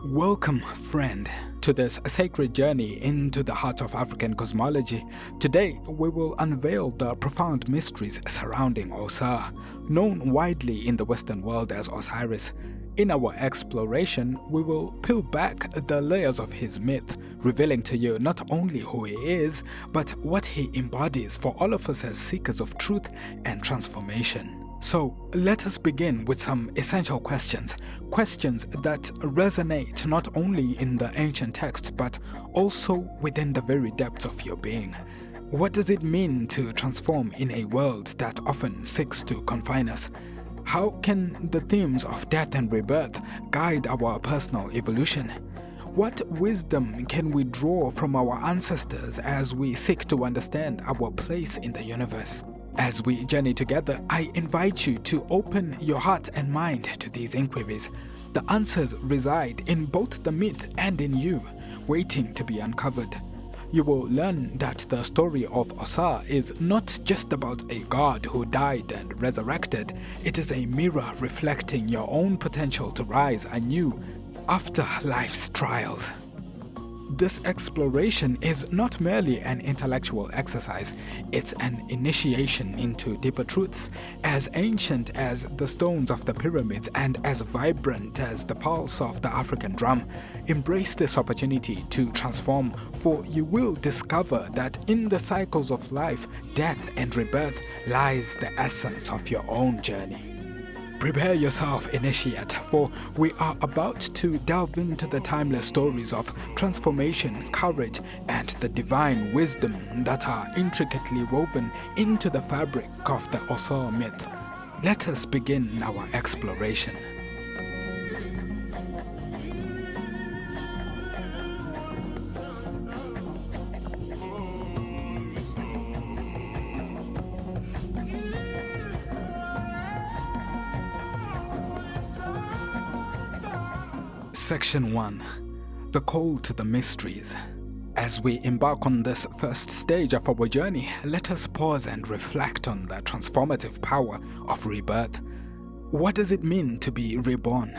Welcome, friend, to this sacred journey into the heart of African cosmology. Today, we will unveil the profound mysteries surrounding Ausar, known widely in the Western world as Osiris. In our exploration, we will peel back the layers of his myth, revealing to you not only who he is, but what he embodies for all of us as seekers of truth and transformation. So, let us begin with some essential questions that resonate not only in the ancient text but also within the very depths of your being. What does it mean to transform in a world that often seeks to confine us? How can the themes of death and rebirth guide our personal evolution? What wisdom can we draw from our ancestors as we seek to understand our place in the universe? As we journey together, I invite you to open your heart and mind to these inquiries. The answers reside in both the myth and in you, waiting to be uncovered. You will learn that the story of Ausar is not just about a god who died and resurrected. It is a mirror reflecting your own potential to rise anew after life's trials. This exploration is not merely an intellectual exercise, it's an initiation into deeper truths, as ancient as the stones of the pyramids and as vibrant as the pulse of the African drum. Embrace this opportunity to transform, for you will discover that in the cycles of life, death and rebirth lies the essence of your own journey. Prepare yourself, initiate, for we are about to delve into the timeless stories of transformation, courage, and the divine wisdom that are intricately woven into the fabric of the Ausar myth. Let us begin our exploration. Section 1. The Call to the Mysteries. As we embark on this first stage of our journey, let us pause and reflect on the transformative power of rebirth. What does it mean to be reborn?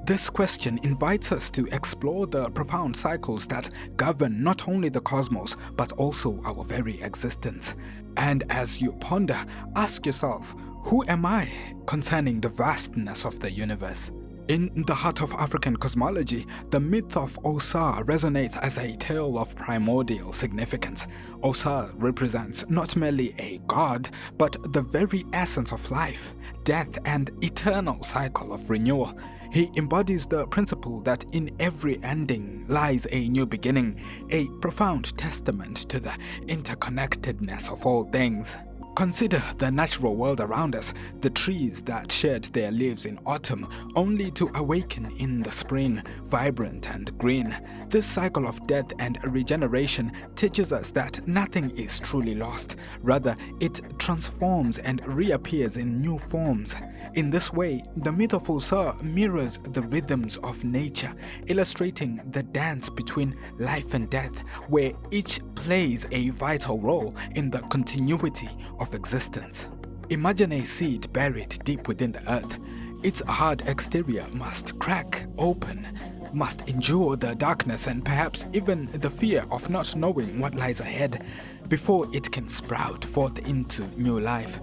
This question invites us to explore the profound cycles that govern not only the cosmos but also our very existence. And as you ponder, ask yourself, who am I concerning the vastness of the universe? In the heart of African cosmology, the myth of Ausar resonates as a tale of primordial significance. Ausar represents not merely a god, but the very essence of life, death, and eternal cycle of renewal. He embodies the principle that in every ending lies a new beginning, a profound testament to the interconnectedness of all things. Consider the natural world around us, the trees that shed their leaves in autumn only to awaken in the spring, vibrant and green. This cycle of death and regeneration teaches us that nothing is truly lost. Rather, it transforms and reappears in new forms. In this way, the myth of Ausar mirrors the rhythms of nature, illustrating the dance between life and death, where each plays a vital role in the continuity of existence. Imagine a seed buried deep within the earth. Its hard exterior must crack open, must endure the darkness and perhaps even the fear of not knowing what lies ahead before it can sprout forth into new life.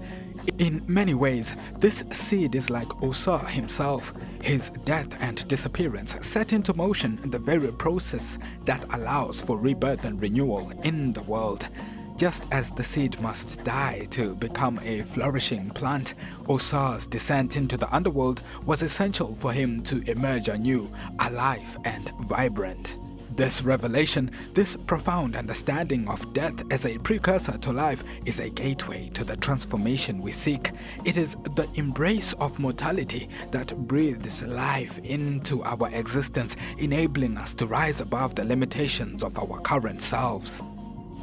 In many ways, this seed is like Ausar himself. His death and disappearance set into motion the very process that allows for rebirth and renewal in the world. Just as the seed must die to become a flourishing plant, Ausar's descent into the underworld was essential for him to emerge anew, alive and vibrant. This revelation, this profound understanding of death as a precursor to life, is a gateway to the transformation we seek. It is the embrace of mortality that breathes life into our existence, enabling us to rise above the limitations of our current selves.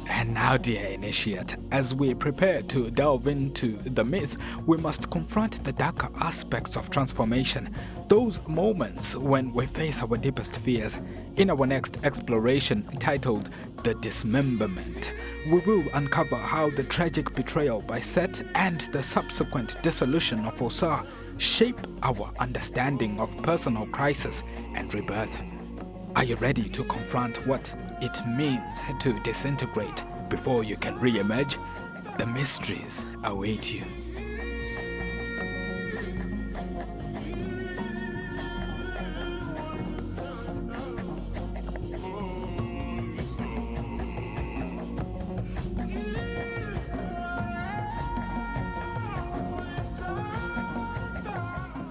And now, dear initiate, as we prepare to delve into the myth, we must confront the darker aspects of transformation, those moments when we face our deepest fears. In our next exploration, titled The Dismemberment, we will uncover how the tragic betrayal by Set and the subsequent dissolution of Ausar shape our understanding of personal crisis and rebirth. Are you ready to confront what it means to disintegrate before you can re-emerge? The mysteries await you.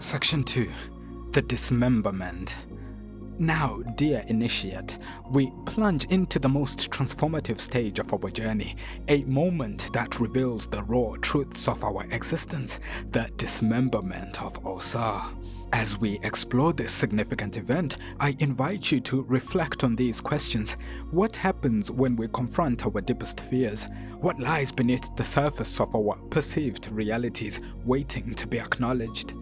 Section 2. The Dismemberment. Now, dear initiate, we plunge into the most transformative stage of our journey, a moment that reveals the raw truths of our existence, the dismemberment of Ausar. As we explore this significant event, I invite you to reflect on these questions. What happens when we confront our deepest fears? What lies beneath the surface of our perceived realities, waiting to be acknowledged?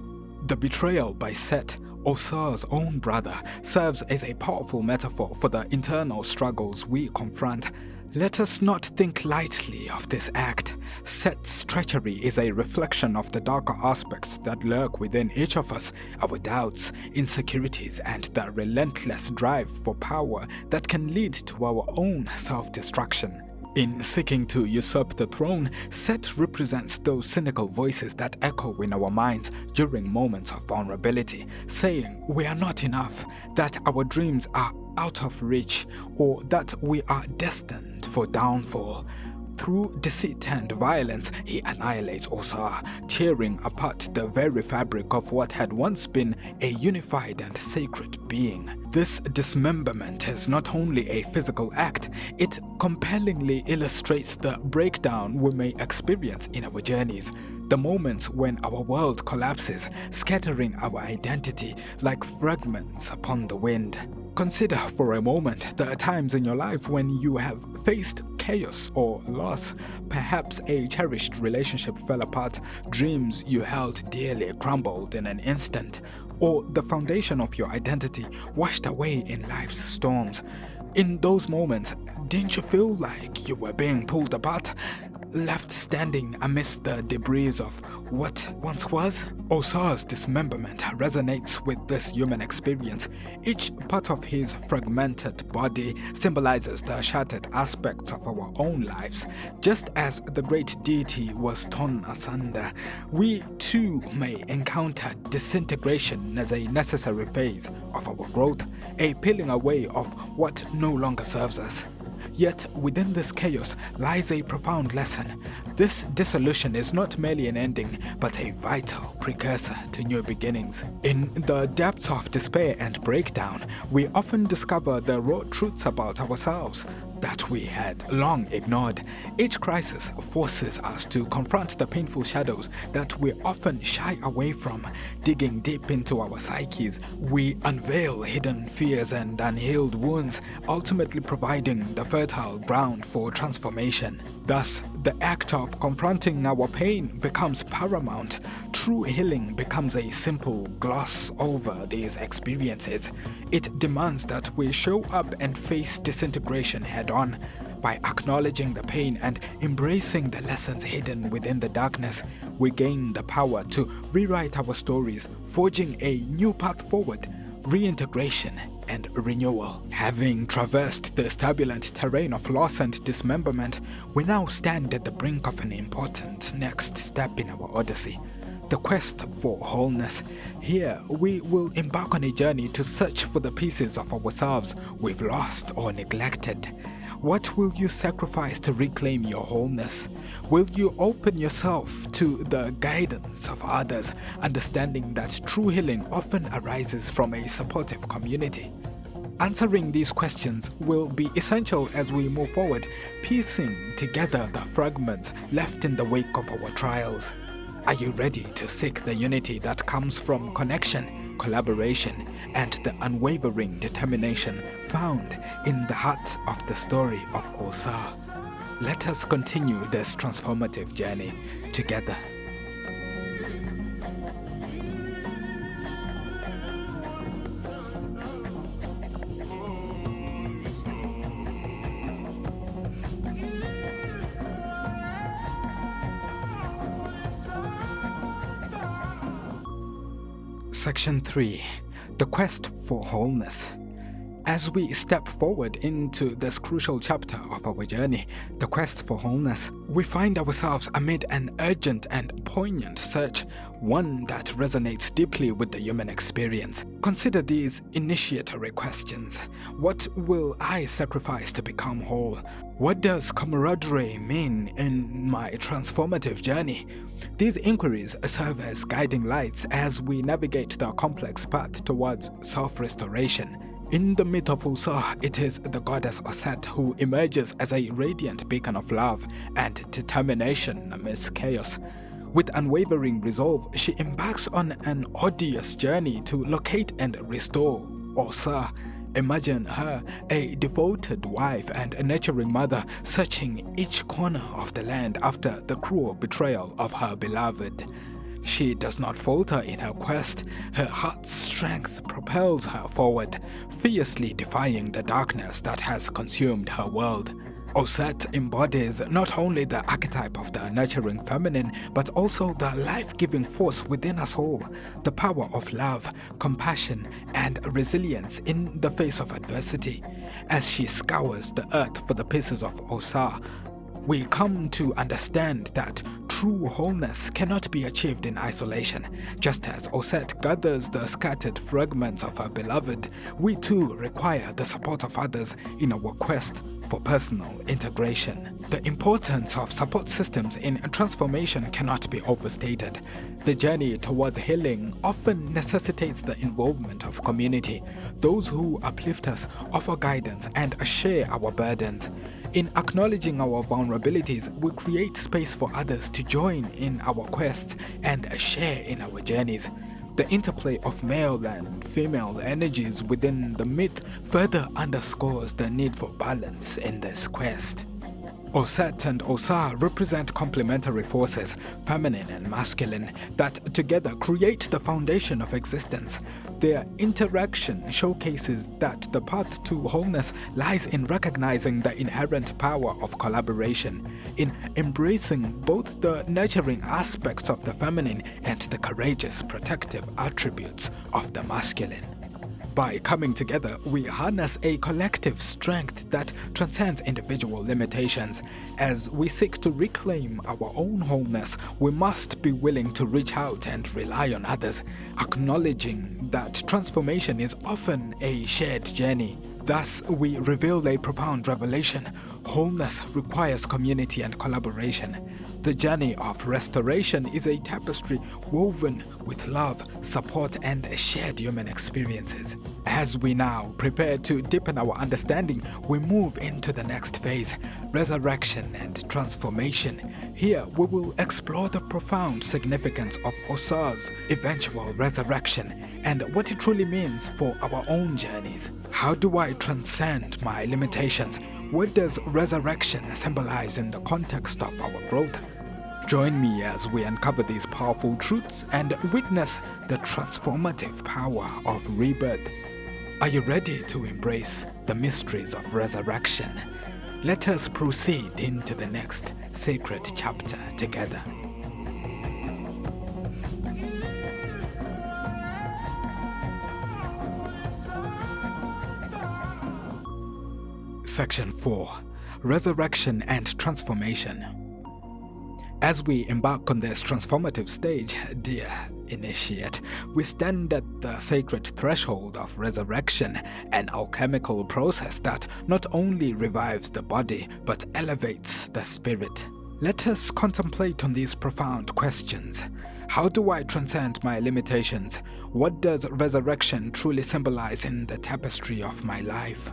The betrayal by Set, Ausar's own brother, serves as a powerful metaphor for the internal struggles we confront. Let us not think lightly of this act. Set's treachery is a reflection of the darker aspects that lurk within each of us, our doubts, insecurities, and the relentless drive for power that can lead to our own self-destruction. In seeking to usurp the throne, Set represents those cynical voices that echo in our minds during moments of vulnerability, saying we are not enough, that our dreams are out of reach, or that we are destined for downfall. Through deceit and violence, he annihilates Ausar, tearing apart the very fabric of what had once been a unified and sacred being. This dismemberment is not only a physical act, it compellingly illustrates the breakdown we may experience in our journeys, the moments when our world collapses, scattering our identity like fragments upon the wind. Consider for a moment the times in your life when you have faced chaos or loss. Perhaps a cherished relationship fell apart, dreams you held dearly crumbled in an instant, or the foundation of your identity washed away in life's storms. In those moments, didn't you feel like you were being pulled apart, left standing amidst the debris of what once was? Ausar's dismemberment resonates with this human experience. Each part of his fragmented body symbolizes the shattered aspects of our own lives. Just as the great deity was torn asunder, we too may encounter disintegration as a necessary phase of our growth, a peeling away of what no longer serves us. Yet within this chaos lies a profound lesson. This dissolution is not merely an ending, but a vital precursor to new beginnings. In the depths of despair and breakdown, we often discover the raw truths about ourselves that we had long ignored. Each crisis forces us to confront the painful shadows that we often shy away from. Digging deep into our psyches, we unveil hidden fears and unhealed wounds, ultimately providing the fertile ground for transformation. Thus, the act of confronting our pain becomes paramount. True healing becomes a simple gloss over these experiences. It demands that we show up and face disintegration head-on. By acknowledging the pain and embracing the lessons hidden within the darkness, we gain the power to rewrite our stories, forging a new path forward, reintegration and renewal. Having traversed this turbulent terrain of loss and dismemberment, we now stand at the brink of an important next step in our odyssey, the quest for wholeness. Here, we will embark on a journey to search for the pieces of ourselves we've lost or neglected. What will you sacrifice to reclaim your wholeness? Will you open yourself to the guidance of others, understanding that true healing often arises from a supportive community? Answering these questions will be essential as we move forward, piecing together the fragments left in the wake of our trials. Are you ready to seek the unity that comes from connection, collaboration, and the unwavering determination found in the heart of the story of Ausar? Let us continue this transformative journey together. Section 3. The Quest for Wholeness. As we step forward into this crucial chapter of our journey, the quest for wholeness, we find ourselves amid an urgent and poignant search, one that resonates deeply with the human experience. Consider these initiatory questions. What will I sacrifice to become whole? What does camaraderie mean in my transformative journey? These inquiries serve as guiding lights as we navigate the complex path towards self-restoration. In the myth of Ausar, it is the goddess Auset who emerges as a radiant beacon of love and determination amidst chaos. With unwavering resolve, she embarks on an arduous journey to locate and restore Ausar. Imagine her, a devoted wife and a nurturing mother, searching each corner of the land after the cruel betrayal of her beloved. She does not falter in her quest. Her heart's strength propels her forward, fiercely defying the darkness that has consumed her world. Auset embodies not only the archetype of the nurturing feminine, but also the life-giving force within us all, the power of love, compassion, and resilience in the face of adversity. As she scours the earth for the pieces of Ausar, we come to understand that true wholeness cannot be achieved in isolation. Just as Auset gathers the scattered fragments of her beloved, we too require the support of others in our quest for personal integration. The importance of support systems in transformation cannot be overstated. The journey towards healing often necessitates the involvement of community, those who uplift us, offer guidance, and share our burdens. In acknowledging our vulnerabilities, we create space for others to join in our quests and share in our journeys. The interplay of male and female energies within the myth further underscores the need for balance in this quest. Auset and Ausar represent complementary forces, feminine and masculine, that together create the foundation of existence. Their interaction showcases that the path to wholeness lies in recognizing the inherent power of collaboration, in embracing both the nurturing aspects of the feminine and the courageous protective attributes of the masculine. By coming together, we harness a collective strength that transcends individual limitations. As we seek to reclaim our own wholeness, we must be willing to reach out and rely on others, acknowledging that transformation is often a shared journey. Thus, we reveal a profound revelation. Wholeness requires community and collaboration. The journey of restoration is a tapestry woven with love, support, and shared human experiences. As we now prepare to deepen our understanding, we move into the next phase, resurrection and transformation. Here, we will explore the profound significance of Ausar's eventual resurrection and what it truly means for our own journeys. How do I transcend my limitations? What does resurrection symbolize in the context of our growth? Join me as we uncover these powerful truths and witness the transformative power of rebirth. Are you ready to embrace the mysteries of resurrection? Let us proceed into the next sacred chapter together. Section 4. Resurrection and Transformation. As we embark on this transformative stage, dear initiate, we stand at the sacred threshold of resurrection, an alchemical process that not only revives the body but elevates the spirit. Let us contemplate on these profound questions. How do I transcend my limitations? What does resurrection truly symbolize in the tapestry of my life?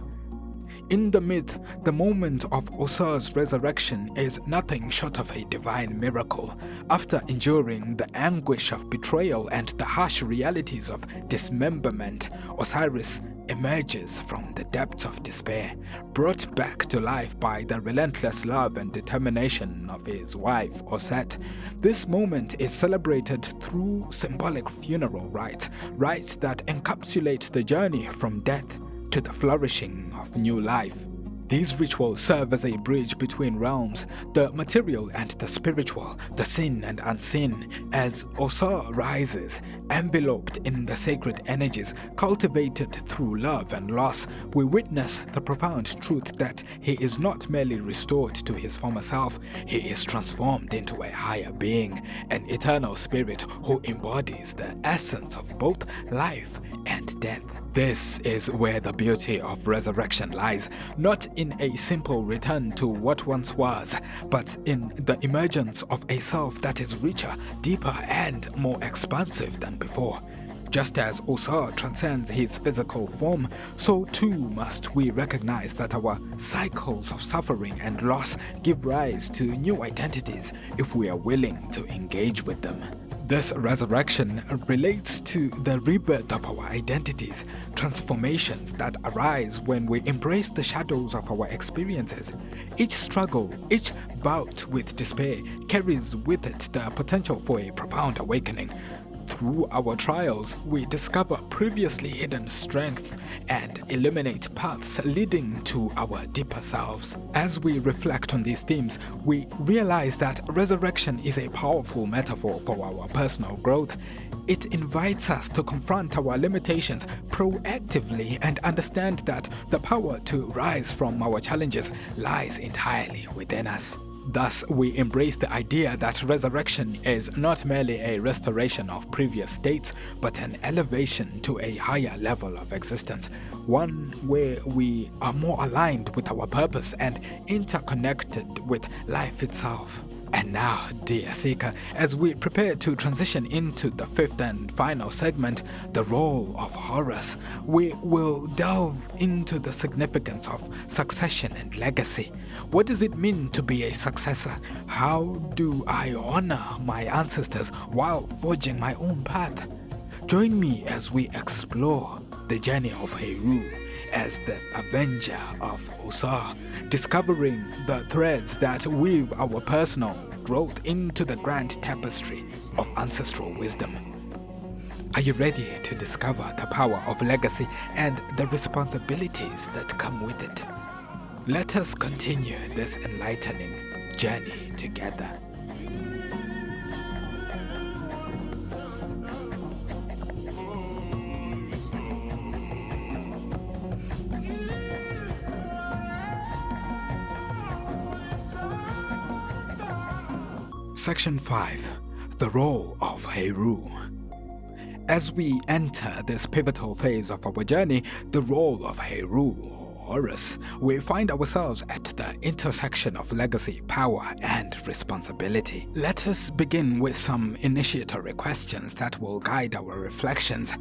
In the myth, the moment of Ausar's resurrection is nothing short of a divine miracle. After enduring the anguish of betrayal and the harsh realities of dismemberment, Osiris emerges from the depths of despair, brought back to life by the relentless love and determination of his wife, Auset. This moment is celebrated through symbolic funeral rites that encapsulate the journey from death to the flourishing of new life. These rituals serve as a bridge between realms, the material and the spiritual, the seen and unseen. As Ausar rises, enveloped in the sacred energies cultivated through love and loss, we witness the profound truth that he is not merely restored to his former self, he is transformed into a higher being, an eternal spirit who embodies the essence of both life and death. This is where the beauty of resurrection lies, not in a simple return to what once was, but in the emergence of a self that is richer, deeper, and more expansive than before. Just as Ausar transcends his physical form, so too must we recognize that our cycles of suffering and loss give rise to new identities if we are willing to engage with them. This resurrection relates to the rebirth of our identities, transformations that arise when we embrace the shadows of our experiences. Each struggle, each bout with despair carries with it the potential for a profound awakening. Through our trials, we discover previously hidden strength and illuminate paths leading to our deeper selves. As we reflect on these themes, we realize that resurrection is a powerful metaphor for our personal growth. It invites us to confront our limitations proactively and understand that the power to rise from our challenges lies entirely within us. Thus, we embrace the idea that resurrection is not merely a restoration of previous states, but an elevation to a higher level of existence, one where we are more aligned with our purpose and interconnected with life itself. And now, dear Seeker, as we prepare to transition into the fifth and final segment, the role of Horus, we will delve into the significance of succession and legacy. What does it mean to be a successor? How do I honor my ancestors while forging my own path? Join me as we explore the journey of Heru as the Avenger of Ausar, discovering the threads that weave our personal growth into the grand tapestry of ancestral wisdom. Are you ready to discover the power of legacy and the responsibilities that come with it? Let us continue this enlightening journey together. Section 5. The Role of Heru. As we enter this pivotal phase of our journey, the role of Heru, Horus, we find ourselves at the intersection of legacy, power, and responsibility. Let us begin with some initiatory questions that will guide our reflections.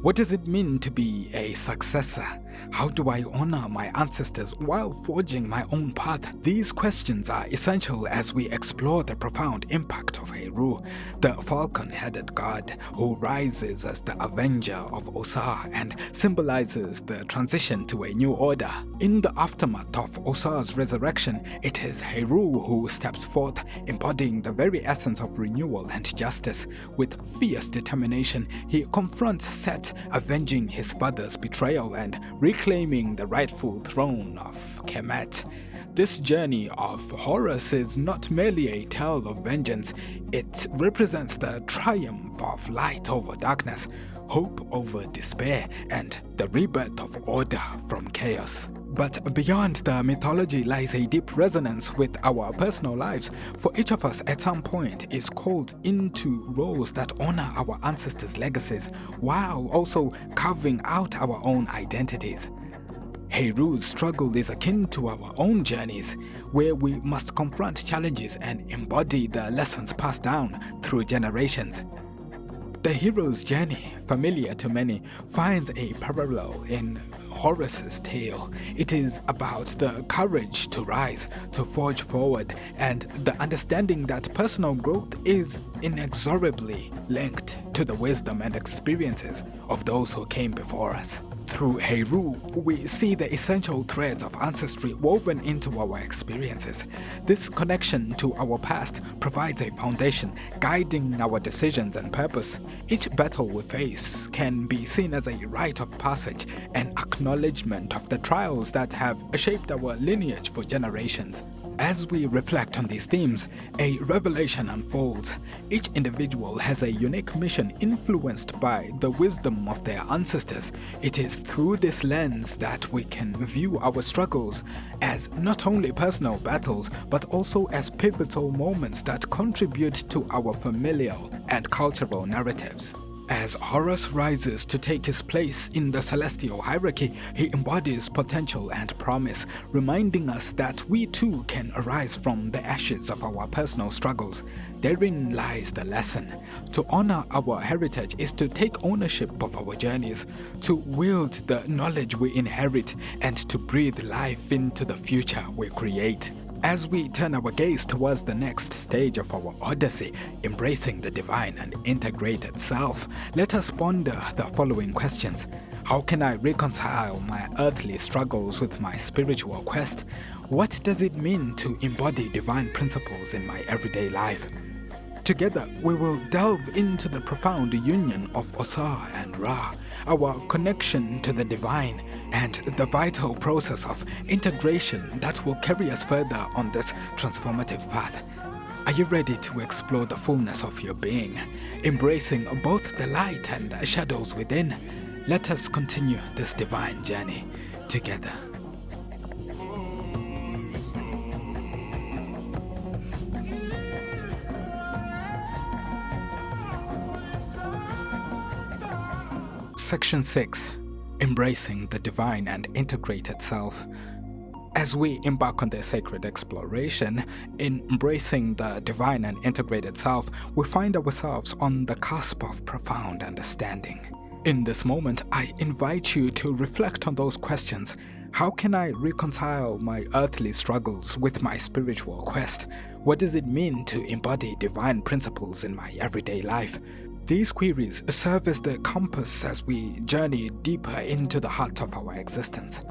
What does it mean to be a successor? How do I honor my ancestors while forging my own path? These questions are essential as we explore the profound impact of Heru, the falcon-headed god who rises as the avenger of Ausar and symbolizes the transition to a new order. In the aftermath of Ausar's resurrection, it is Heru who steps forth, embodying the very essence of renewal and justice. With fierce determination, he confronts Set, avenging his father's betrayal and reclaiming the rightful throne of Kemet. This journey of Horus is not merely a tale of vengeance, it represents the triumph of light over darkness, hope over despair, and the rebirth of order from chaos. But beyond the mythology lies a deep resonance with our personal lives, for each of us at some point is called into roles that honor our ancestors' legacies, while also carving out our own identities. Heru's struggle is akin to our own journeys, where we must confront challenges and embody the lessons passed down through generations. The hero's journey, familiar to many, finds a parallel in Horus's tale. It is about the courage to rise, to forge forward, and the understanding that personal growth is inexorably linked to the wisdom and experiences of those who came before us. Through Heru, we see the essential threads of ancestry woven into our experiences. This connection to our past provides a foundation guiding our decisions and purpose. Each battle we face can be seen as a rite of passage, an acknowledgement of the trials that have shaped our lineage for generations. As we reflect on these themes, a revelation unfolds. Each individual has a unique mission influenced by the wisdom of their ancestors. It is through this lens that we can view our struggles as not only personal battles, but also as pivotal moments that contribute to our familial and cultural narratives. As Horus rises to take his place in the celestial hierarchy, he embodies potential and promise, reminding us that we too can arise from the ashes of our personal struggles. Therein lies the lesson. To honor our heritage is to take ownership of our journeys, to wield the knowledge we inherit, and to breathe life into the future we create. As we turn our gaze towards the next stage of our odyssey, embracing the divine and integrated self, let us ponder the following questions. How can I reconcile my earthly struggles with my spiritual quest? What does it mean to embody divine principles in my everyday life? Together, we will delve into the profound union of Ausar and Ra, our connection to the divine, and the vital process of integration that will carry us further on this transformative path. Are you ready to explore the fullness of your being, embracing both the light and shadows within? Let us continue this divine journey together. Section 6. Embracing the divine and integrated self. As we embark on this sacred exploration, in embracing the divine and integrated self, we find ourselves on the cusp of profound understanding. In this moment, I invite you to reflect on those questions. How can I reconcile my earthly struggles with my spiritual quest? What does it mean to embody divine principles in my everyday life? These queries serve as the compass as we journey deeper into the heart of our existence.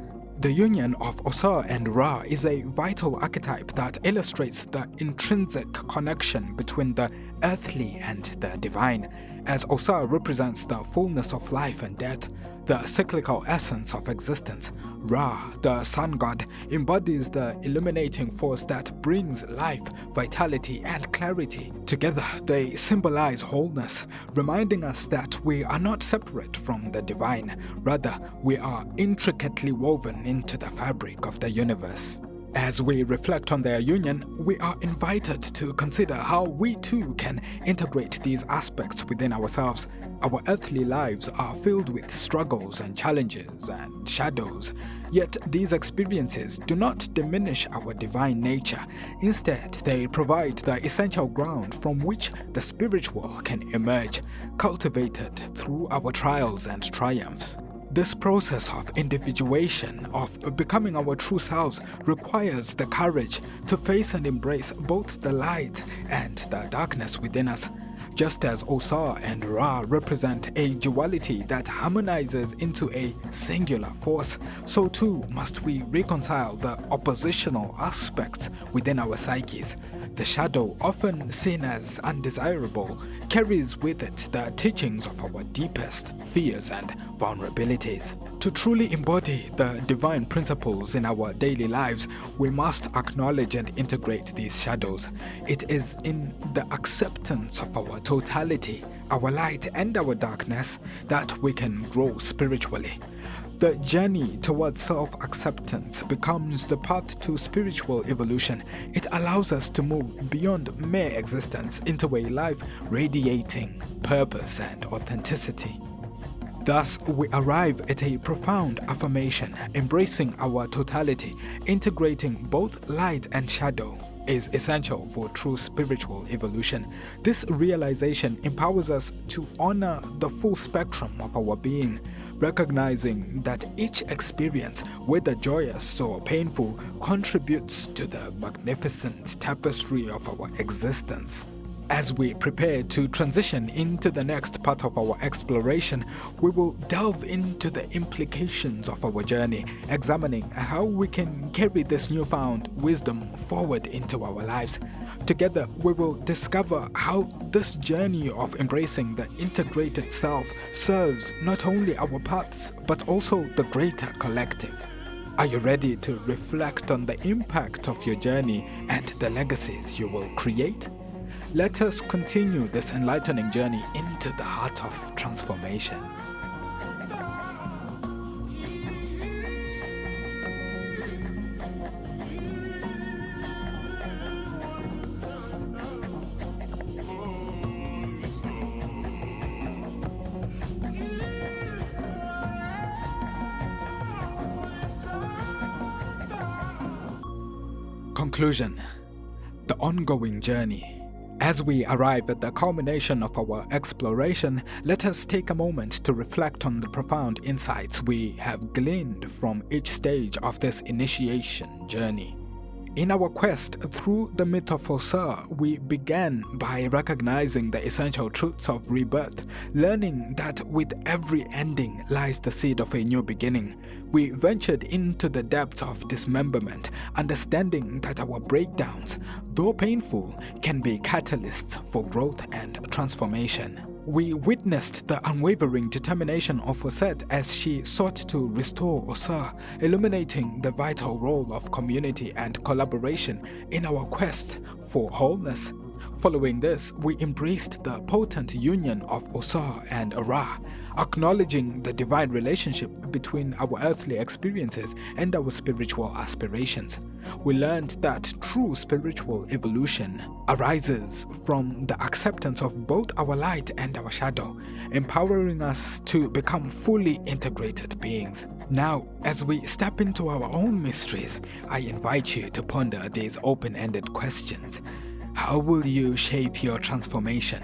The union of Ausar and Ra is a vital archetype that illustrates the intrinsic connection between the earthly and the divine, as Ausar represents the fullness of life and death, the cyclical essence of existence. Ra, the sun god, embodies the illuminating force that brings life, vitality, and clarity. Together, they symbolize wholeness, reminding us that we are not separate from the divine. Rather, we are intricately woven into the fabric of the universe. As we reflect on their union, we are invited to consider how we too can integrate these aspects within ourselves. Our earthly lives are filled with struggles and challenges and shadows, yet these experiences do not diminish our divine nature. Instead, they provide the essential ground from which the spiritual can emerge, cultivated through our trials and triumphs. This process of individuation, of becoming our true selves, requires the courage to face and embrace both the light and the darkness within us. Just as Ausar and Ra represent a duality that harmonizes into a singular force, so too must we reconcile the oppositional aspects within our psyches. The shadow, often seen as undesirable, carries with it the teachings of our deepest fears and vulnerabilities. To truly embody the divine principles in our daily lives, we must acknowledge and integrate these shadows. It is in the acceptance of our totality, our light and our darkness, that we can grow spiritually. The journey towards self-acceptance becomes the path to spiritual evolution. It allows us to move beyond mere existence into a life radiating purpose and authenticity. Thus, we arrive at a profound affirmation, embracing our totality, integrating both light and shadow is essential for true spiritual evolution. This realization empowers us to honor the full spectrum of our being, recognizing that each experience, whether joyous or painful, contributes to the magnificent tapestry of our existence. As we prepare to transition into the next part of our exploration, we will delve into the implications of our journey, examining how we can carry this newfound wisdom forward into our lives. Together, we will discover how this journey of embracing the integrated self serves not only our paths, but also the greater collective. Are you ready to reflect on the impact of your journey and the legacies you will create? Let us continue this enlightening journey into the heart of transformation. Conclusion: the ongoing journey. As we arrive at the culmination of our exploration, let us take a moment to reflect on the profound insights we have gleaned from each stage of this initiation journey. In our quest through the myth of Ausar, we began by recognizing the essential truths of rebirth, learning that with every ending lies the seed of a new beginning. We ventured into the depths of dismemberment, understanding that our breakdowns, though painful, can be catalysts for growth and transformation. We witnessed the unwavering determination of Auset as she sought to restore Ausar, illuminating the vital role of community and collaboration in our quest for wholeness. Following this, we embraced the potent union of Ausar and Ra, acknowledging the divine relationship between our earthly experiences and our spiritual aspirations. We learned that true spiritual evolution arises from the acceptance of both our light and our shadow, empowering us to become fully integrated beings. Now, as we step into our own mysteries, I invite you to ponder these open-ended questions. How will you shape your transformation?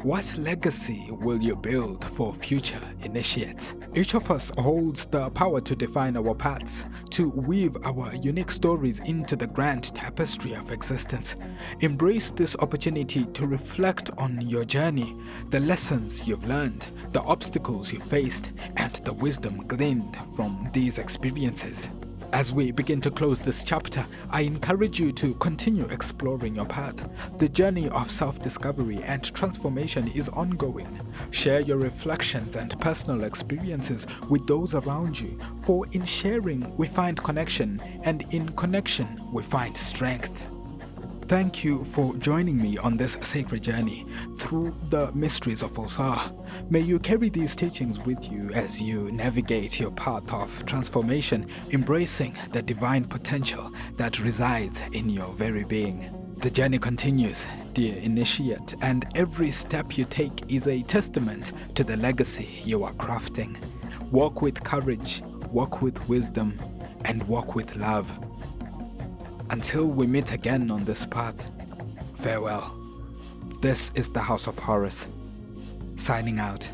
What legacy will you build for future initiates? Each of us holds the power to define our paths, to weave our unique stories into the grand tapestry of existence. Embrace this opportunity to reflect on your journey, the lessons you've learned, the obstacles you faced, and the wisdom gleaned from these experiences. As we begin to close this chapter, I encourage you to continue exploring your path. The journey of self-discovery and transformation is ongoing. Share your reflections and personal experiences with those around you, for in sharing we find connection, and in connection we find strength. Thank you for joining me on this sacred journey through the mysteries of Ausar. May you carry these teachings with you as you navigate your path of transformation, embracing the divine potential that resides in your very being. The journey continues, dear initiate, and every step you take is a testament to the legacy you are crafting. Walk with courage, walk with wisdom, and walk with love. Until we meet again on this path, farewell. This is the House of Horus, signing out.